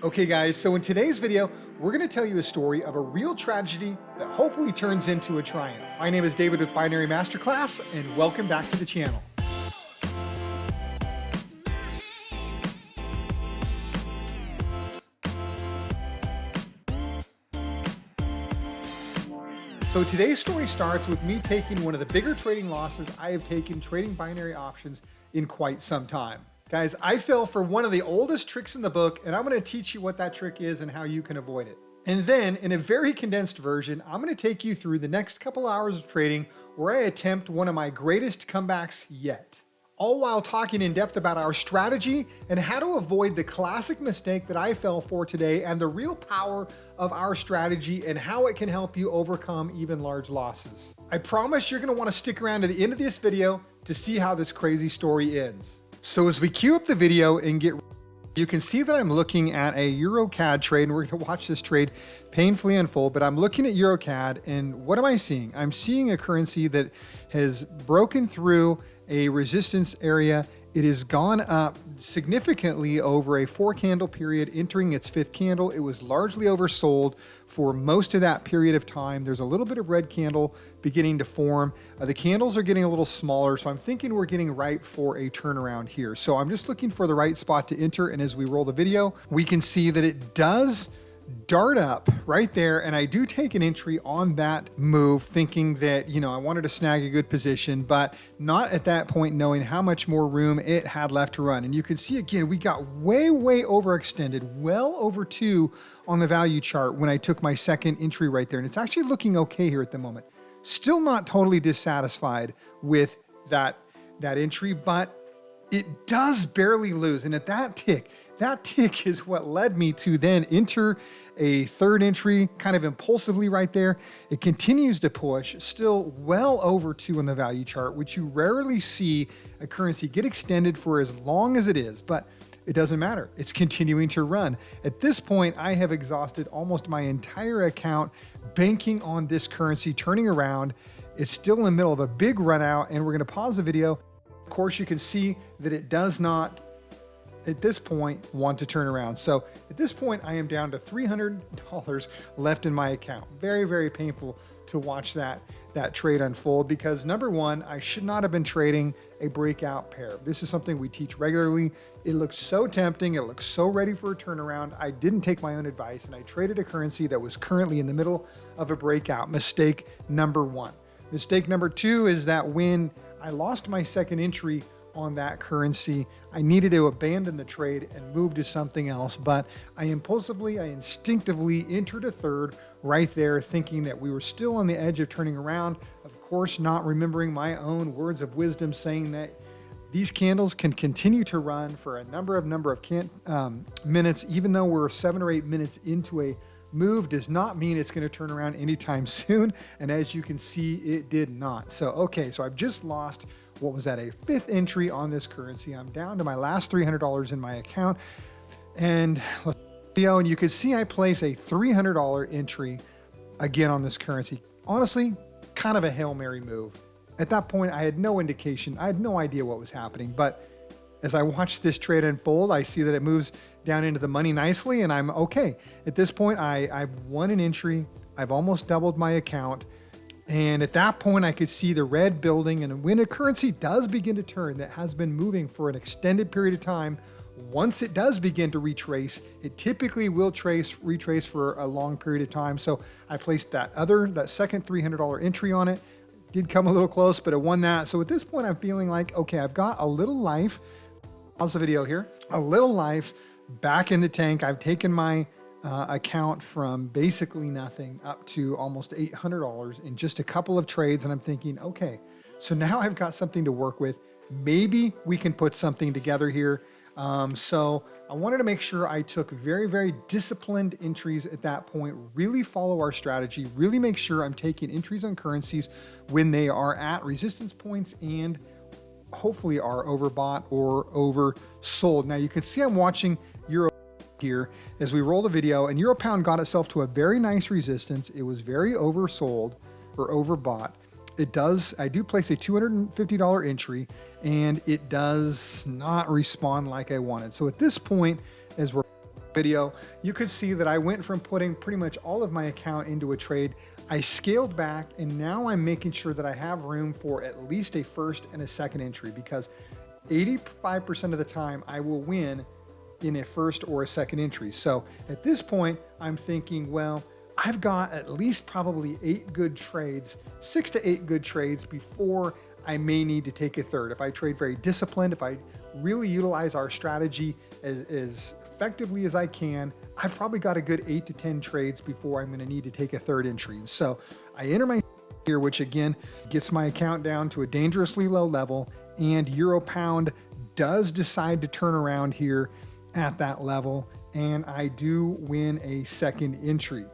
Okay guys, so in today's video, we're going to tell you a story of a real tragedy that hopefully turns into a triumph. My name is David with Binary Masterclass, and welcome back to the channel. So today's story starts with me taking one of the bigger trading losses I have taken trading binary options in quite some time. Guys, I fell for one of the oldest tricks in the book, and I'm going to teach you what that trick is and how you can avoid it. And then in a very condensed version, I'm going to take you through the next couple hours of trading where I attempt one of my greatest comebacks yet. All while talking in depth about our strategy and how to avoid the classic mistake that I fell for today and the real power of our strategy and how it can help you overcome even large losses. I promise you're going to want to stick around to the end of this video to see how this crazy story ends. So as we queue up the video and you can see that I'm looking at a EuroCAD trade, and we're going to watch this trade painfully unfold, but I'm looking at EuroCAD, and what am I seeing? I'm seeing a currency that has broken through a resistance area. It has gone up significantly over a 4-candle period, entering its 5th candle. It was largely oversold for most of that period of time. There's a little bit of red candle beginning to form. The candles are getting a little smaller, so I'm thinking we're getting ripe for a turnaround here. So I'm just looking for the right spot to enter, and as we roll the video, we can see that it does dart up right there, and I do take an entry on that move thinking that, I wanted to snag a good position, but not at that point knowing how much more room it had left to run. And you can see again, we got way overextended, well over 2 on the value chart when I took my second entry right there. And it's actually looking okay here at the moment. Still not totally dissatisfied with that entry, but it does barely lose. And at that tick is what led me to then enter a third entry kind of impulsively right there. It continues to push, still well over 2 on the value chart, which you rarely see a currency get extended for as long as it is, but it doesn't matter. It's continuing to run. At this point, I have exhausted almost my entire account banking on this currency turning around. It's still in the middle of a big run out, and we're going to pause the video. Of course, you can see that it does not at this point want to turn around. So at this point, I am down to $300 left in my account. Very painful to watch that trade unfold, because number one, I should not have been trading a breakout pair. This is something we teach regularly. It looks so tempting. It looks so ready for a turnaround. I didn't take my own advice, and I traded a currency that was currently in the middle of a breakout. Mistake number one. Mistake number two is that when I lost my second entry on that currency, I needed to abandon the trade and move to something else, but I instinctively entered a third right there, thinking that we were still on the edge of turning around. Of course, not remembering my own words of wisdom saying that these candles can continue to run for a number of minutes, even though we're 7 or 8 minutes into a move does not mean it's going to turn around anytime soon. And as you can see, it did not. So I've just lost, what was that, a 5th entry on this currency. I'm down to my last $300 in my account. And you can see I place a $300 entry again on this currency. Honestly, kind of a Hail Mary move. At that point, I had no indication. I had no idea what was happening. But as I watch this trade unfold, I see that it moves down into the money nicely, and I'm okay. At this point, I've won an entry. I've almost doubled my account. And at that point, I could see the red building. And when a currency does begin to turn that has been moving for an extended period of time, once it does begin to retrace, it typically will retrace for a long period of time. So I placed that second $300 entry on it. Did come a little close, but it won that. So at this point, I'm feeling like, okay, I've got a little life. Pause the video here. A little life back in the tank. I've taken my account from basically nothing up to almost $800 in just a couple of trades. And I'm thinking, okay, so now I've got something to work with. Maybe we can put something together here. So I wanted to make sure I took very disciplined entries at that point, really follow our strategy, really make sure I'm taking entries on currencies when they are at resistance points and hopefully are overbought or oversold. Now you can see I'm watching Euro here as we roll the video, and Euro Pound got itself to a very nice resistance. It was very oversold or overbought. I do place a $250 entry, and it does not respond like I wanted. So at this point, as we're video, you could see that I went from putting pretty much all of my account into a trade. I scaled back, and now I'm making sure that I have room for at least a first and a second entry, because 85% of the time I will win in a first or a second entry. So at this point, I'm thinking, well, I've got at least probably 8 good trades, 6 to 8 good trades before I may need to take a third. If I trade very disciplined, if I really utilize our strategy as effectively as I can, I've probably got a good 8 to 10 trades before I'm going to need to take a third entry. And so I enter my here, which again gets my account down to a dangerously low level, and Euro Pound does decide to turn around here at that level, and I do win a second entry.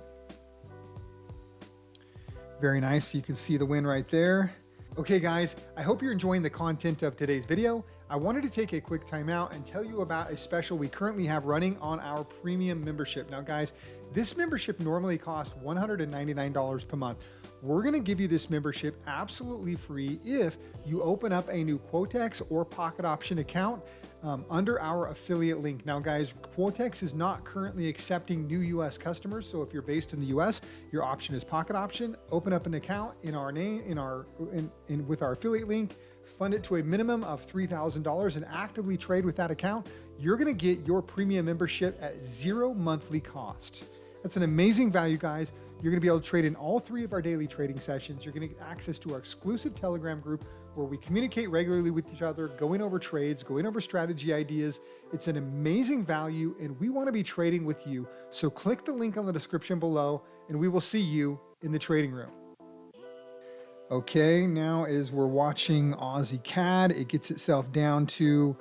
Very nice. You can see the win right there. Okay, guys, I hope you're enjoying the content of today's video. I wanted to take a quick time out and tell you about a special we currently have running on our premium membership. Now, guys, this membership normally costs $199 per month. We're going to give you this membership absolutely free if you open up a new Quotex or Pocket Option account under our affiliate link. Now, guys, Quotex is not currently accepting new US customers. So if you're based in the US, your option is Pocket Option. Open up an account in our name, with our affiliate link, fund it to a minimum of $3,000 and actively trade with that account. You're going to get your premium membership at 0 monthly cost. That's an amazing value, guys. You're going to be able to trade in all 3 of our daily trading sessions. You're going to get access to our exclusive Telegram group where we communicate regularly with each other, going over trades, going over strategy ideas. It's an amazing value, and we want to be trading with you. So click the link on the description below, and we will see you in the trading room. Okay, now as we're watching Aussie CAD, it gets itself down to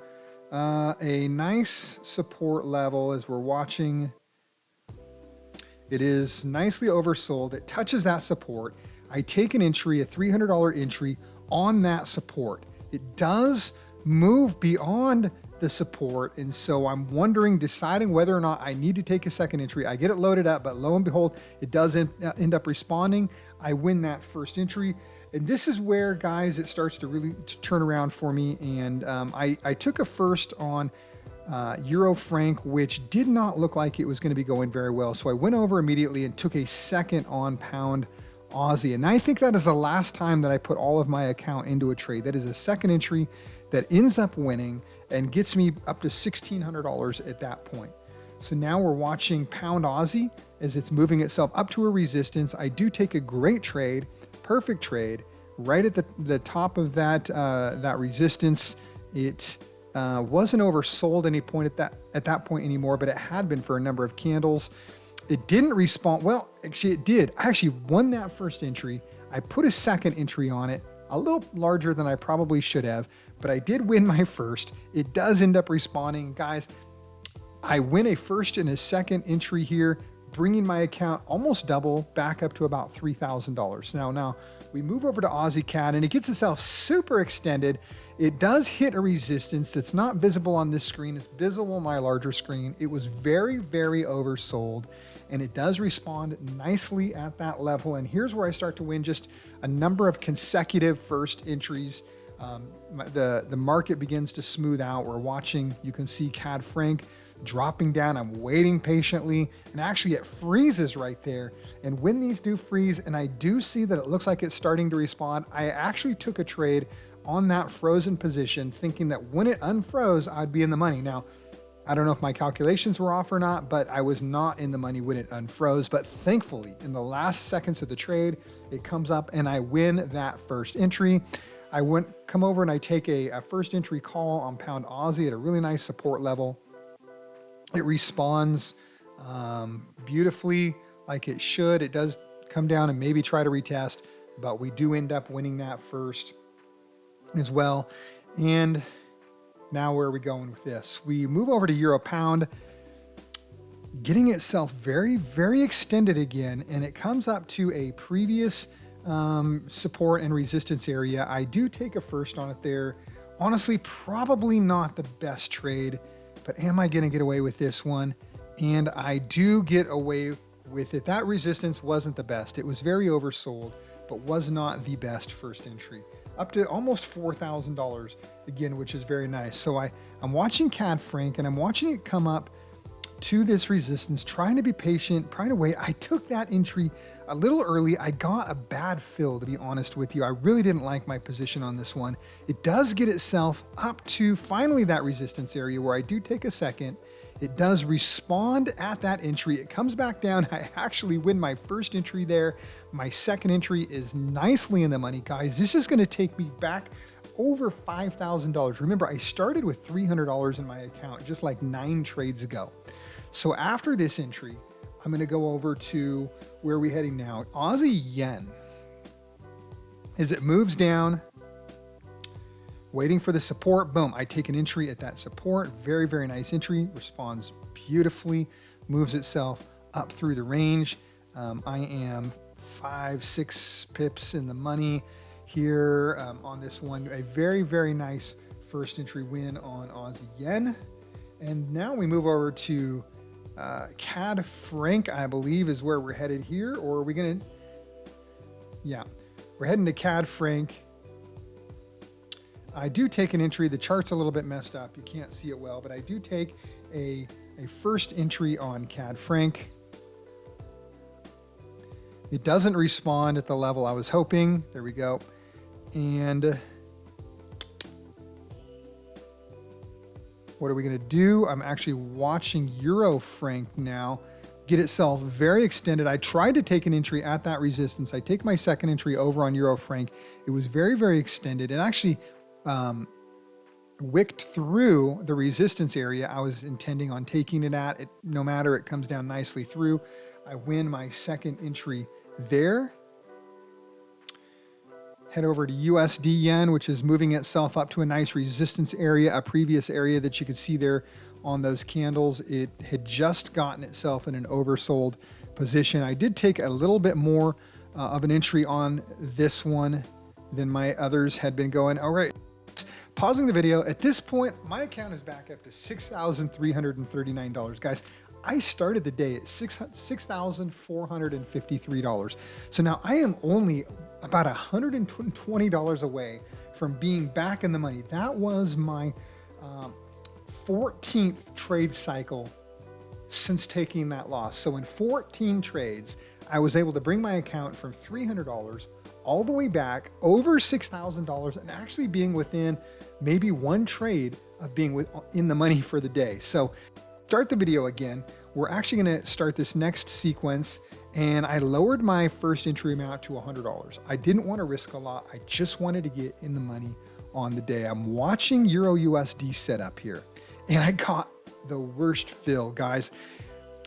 a nice support level as we're watching. It is nicely oversold. It touches that support. I take an entry, a $300 entry on that support. It does move beyond the support, and so I'm deciding whether or not I need to take a second entry. I get it loaded up, but lo and behold, it does end up responding. I win that first entry. And this is where, guys, it starts to really turn around for me. And I took a first on Euro Franc, which did not look like it was going to be going very well. So I went over immediately and took a second on Pound Aussie. And I think that is the last time that I put all of my account into a trade. That is a second entry that ends up winning and gets me up to $1,600 at that point. So now we're watching Pound Aussie as it's moving itself up to a resistance. I do take a great trade, perfect trade, right at the top of that resistance. It wasn't oversold any point at that point anymore, but it had been for a number of candles. It didn't respond. Well, actually it did. I actually won that first entry. I put a second entry on it, a little larger than I probably should have, but I did win my first. It does end up responding. Guys, I win a first and a second entry here, bringing my account almost double back up to about $3,000. Now we move over to Aussie CAD, and it gets itself super extended. It does hit a resistance that's not visible on this screen. It's visible on my larger screen. It was very, very oversold, and it does respond nicely at that level. And here's where I start to win just a number of consecutive first entries. The market begins to smooth out. We're watching, you can see CAD Franc dropping down. I'm waiting patiently, and actually it freezes right there. And when these do freeze, and I do see that it looks like it's starting to respond, I actually took a trade on that frozen position, thinking that when it unfroze, I'd be in the money. Now, I don't know if my calculations were off or not, but I was not in the money when it unfroze. But thankfully, in the last seconds of the trade, it comes up and I win that first entry. I come over and I take a first entry call on Pound Aussie at a really nice support level. It responds beautifully like it should. It does come down and maybe try to retest, but we do end up winning that first as well. And now where are we going with this? We move over to Euro Pound, getting itself very, very extended again, and it comes up to a previous support and resistance area. I do take a first on it there. Honestly, probably not the best trade, but am I going to get away with this one? And I do get away with it. That resistance wasn't the best. It was very oversold, but was not the best first entry. Up to almost $4,000 again, which is very nice. So I'm watching CAD Franc, and I'm watching it come up to this resistance, trying to be patient, trying to wait. I took that entry a little early. I got a bad fill, to be honest with you. I really didn't like my position on this one. It does get itself up to finally that resistance area where I do take a second. It does respond at that entry. It comes back down. I actually win my first entry there. My second entry is nicely in the money, guys. This is going to take me back over $5,000. Remember, I started with $300 in my account just like 9 trades ago. So after this entry, I'm going to go over to where we're heading now. Aussie yen. As it moves down, waiting for the support, boom, I take an entry at that support. Very, very nice entry. Responds beautifully, moves itself up through the range. I am 5-6 pips in the money here on this one. A very, very nice first entry win on Aussie yen. And now we move over to CAD franc, I believe is where we're headed here. Or are we going to, yeah, we're heading to CAD franc. I do take an entry. The chart's a little bit messed up. You can't see it well, but I do take a first entry on CAD franc. It doesn't respond at the level I was hoping. There we go. And what are we going to do? I'm actually watching Euro franc now get itself very extended. I tried to take an entry at that resistance. I take my second entry over on Euro franc. It was very, very extended. It actually wicked through the resistance area I was intending on taking it at. No matter, it comes down nicely through. I win my second entry there. Head over to USD yen, which is moving itself up to a nice resistance area, a previous area that you could see there on those candles. It had just gotten itself in an oversold position. I did take a little bit more of an entry on this one than my others had been going. All right, pausing the video. At this point, my account is back up to $6,339. Guys, I started the day at $6,453. So now I am only about $120 away from being back in the money. That was my 14th trade cycle since taking that loss. So in 14 trades, I was able to bring my account from $300 all the way back over $6,000 and actually being within maybe one trade of being in the money for the day. So start the video again. We're actually going to start this next sequence, and I lowered my first entry amount to $100. I didn't want to risk a lot. I just wanted to get in the money on the day. I'm watching Euro USD set up here, and I got the worst fill, guys.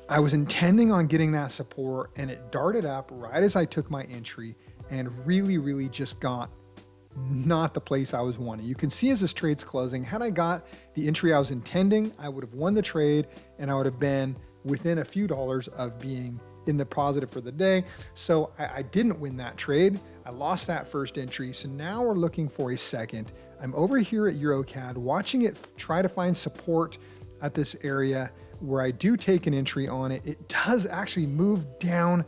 I was intending on getting that support, and it darted up right as I took my entry and really, really just got not the place I was wanting. You can see as this trade's closing, had I got the entry I was intending, I would have won the trade and I would have been within a few dollars of being in the positive for the day. So I didn't win that trade. I lost that first entry. So now we're looking for a second. I'm over here at EuroCAD watching it try to find support at this area where I do take an entry on it. It does actually move down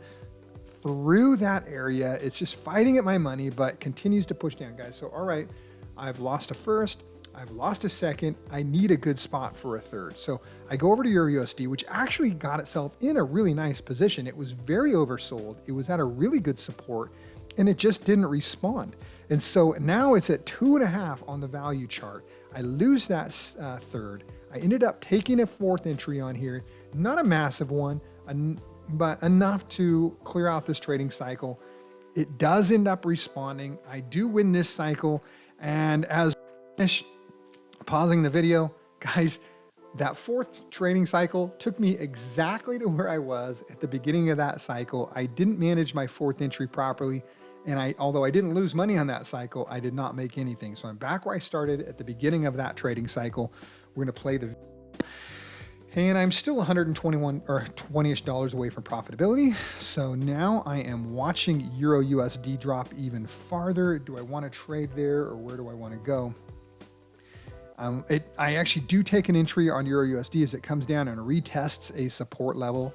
through that area. It's just fighting at my money, but continues to push down, guys. So, all right, I've lost a first, I've lost a second. I need a good spot for a third. So I go over to Euro USD, which actually got itself in a really nice position. It was very oversold. It was at a really good support and it just didn't respond. And so now it's at 2.5 on the value chart. I lose that third. I ended up taking a fourth entry on here, not a massive one, but enough to clear out this trading cycle. It does end up responding. I do win this cycle. And as pausing the video, guys, that fourth trading cycle took me exactly to where I was at the beginning of that cycle. I didn't manage my fourth entry properly. And although I didn't lose money on that cycle, I did not make anything. So I'm back where I started at the beginning of that trading cycle. We're going to play the and I'm still 121 or $20-ish away from profitability. So now I am watching Euro USD drop even farther. Do I want to trade there or where do I want to go? I actually do take an entry on Euro USD as it comes down and retests a support level.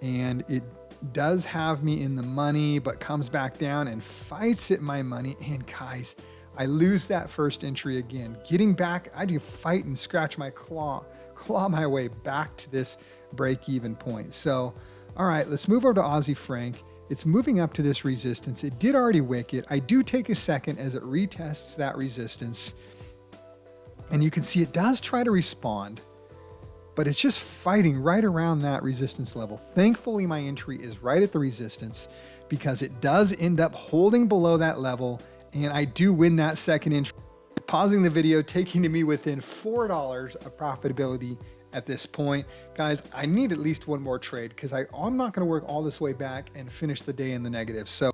And it does have me in the money, but comes back down and fights at my money. And guys, I lose that first entry again. Getting back, I do fight and scratch my claw my way back to this break-even point. So, all right, let's move over to Aussie Frank. It's moving up to this resistance. It did already wick it. I do take a second as it retests that resistance. And you can see it does try to respond, but it's just fighting right around that resistance level. Thankfully, my entry is right at the resistance because it does end up holding below that level, and I do win that second entry. Pausing the video, taking to me within $4 of profitability at this point. Guys, I need at least one more trade because I'm not going to work all this way back and finish the day in the negative. So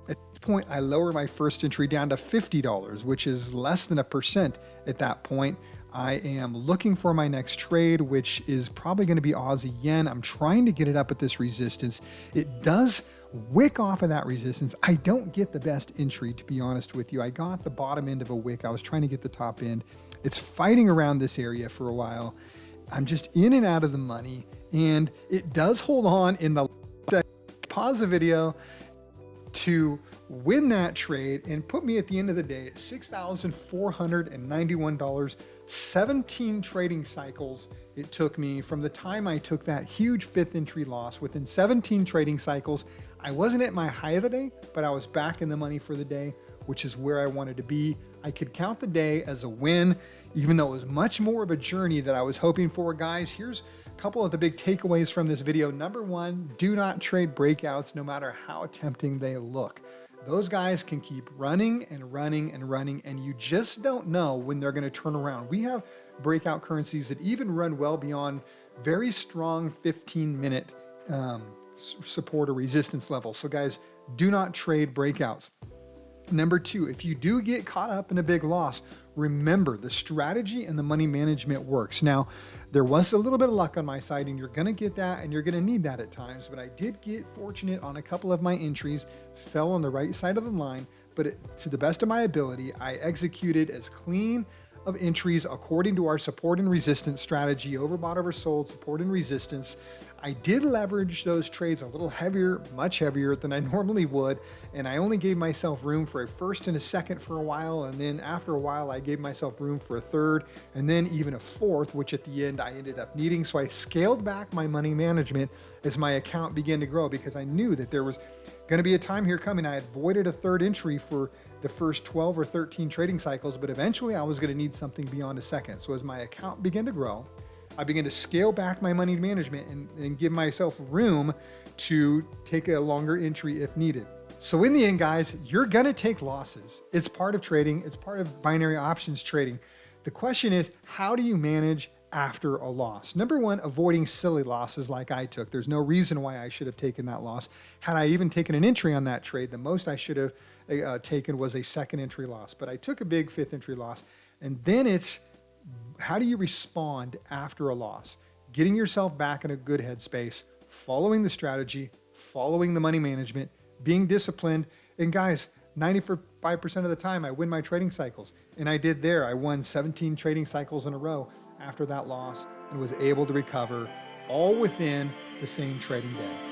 at this point, I lower my first entry down to $50, which is less than 1% at that point. I am looking for my next trade, which is probably going to be Aussie yen. I'm trying to get it up at this resistance. It does wick off of that resistance. I don't get the best entry, to be honest with you. I got the bottom end of a wick. I was trying to get the top end. It's fighting around this area for a while. I'm just in and out of the money, and it does hold on in the pause the video to win that trade and put me at the end of the day at $6,491, 17 trading cycles it took me from the time I took that huge fifth entry loss. Within 17 trading cycles, I wasn't at my high of the day, but I was back in the money for the day, which is where I wanted to be. I could count the day as a win, even though it was much more of a journey that I was hoping for. Guys, here's a couple of the big takeaways from this video. Number one, do not trade breakouts no matter how tempting they look. Those guys can keep running and running and running, and you just don't know when they're going to turn around. We have breakout currencies that even run well beyond very strong 15-minute support or resistance levels. So guys, do not trade breakouts. Number two, if you do get caught up in a big loss, remember the strategy and the money management works. Now, there was a little bit of luck on my side, and you're going to get that, and you're going to need that at times, but I did get fortunate on a couple of my entries, fell on the right side of the line, but to the best of my ability, I executed as clean of entries according to our support and resistance strategy, overbought, oversold, support and resistance. I did leverage those trades a little heavier, much heavier than I normally would, and I only gave myself room for a first and a second for a while, and then after a while I gave myself room for a third, and then even a fourth, which at the end I ended up needing. So I scaled back my money management as my account began to grow, because I knew that there was going to be a time here coming. I had avoided a third entry for the first 12 or 13 trading cycles, but eventually I was going to need something beyond a second. So as my account began to grow, I began to scale back my money management and give myself room to take a longer entry if needed. So in the end, guys, you're going to take losses. It's part of trading. It's part of binary options trading. The question is, how do you manage after a loss? Number one, avoiding silly losses like I took. There's no reason why I should have taken that loss. Had I even taken an entry on that trade, the most I should have taken was a second entry loss, but I took a big fifth entry loss. And then it's, how do you respond after a loss? Getting yourself back in a good headspace, following the strategy, following the money management, being disciplined. And guys, 95% of the time I win my trading cycles. And I did there. I won 17 trading cycles in a row after that loss and was able to recover all within the same trading day.